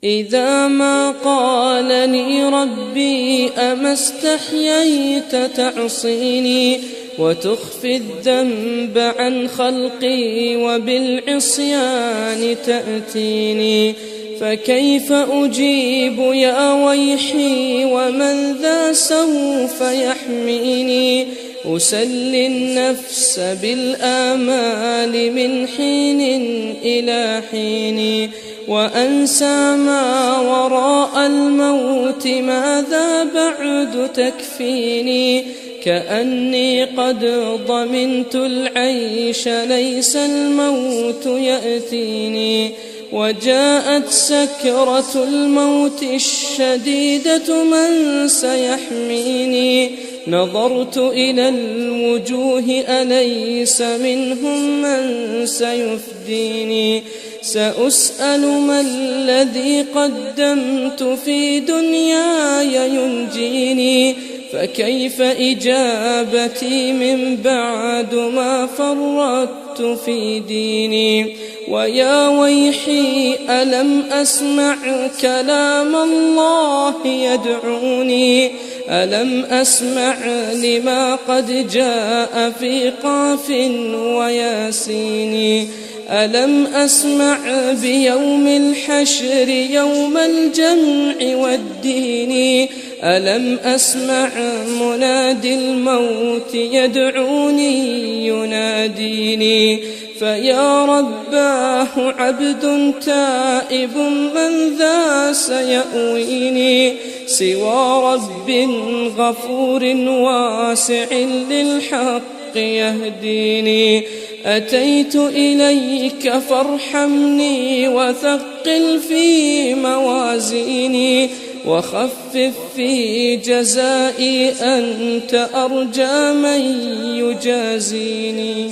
إذا ما قالني ربي أما استحييت تعصيني وتخفي الذنب عن خلقي وبالعصيان تأتيني، فكيف أجيب يا ويحي ومن ذا سوف يحميني؟ أسلي النفس بالآمال من حين إلى حين، وأنسى ما وراء الموت ماذا بعد تكفيني؟ كأني قد ضمنت العيش ليس الموت يأتيني، وجاءت سكرة الموت الشديدة من سيحميني؟ نظرت إلى الوجوه أليس منهم من سيفديني؟ سأسأل ما الذي قدمت في دنياي ينجيني، فكيف إجابتي من بعد ما فرطت في ديني؟ ويا ويحي ألم أسمع كلام الله يدعوني؟ ألم أسمع لما قد جاء في قاف وياسين؟ ألم أسمع بيوم الحشر يوم الجمع والدين؟ ألم أسمع منادي الموت يدعوني يناديني؟ فيا رباه عبد تائب من ذا سيأويني؟ سوى رب غفور واسع للحق يهديني. أتيت إليك فارحمني وثقل في موازيني، وخفف في جزائي أنت أرجى من يجازيني.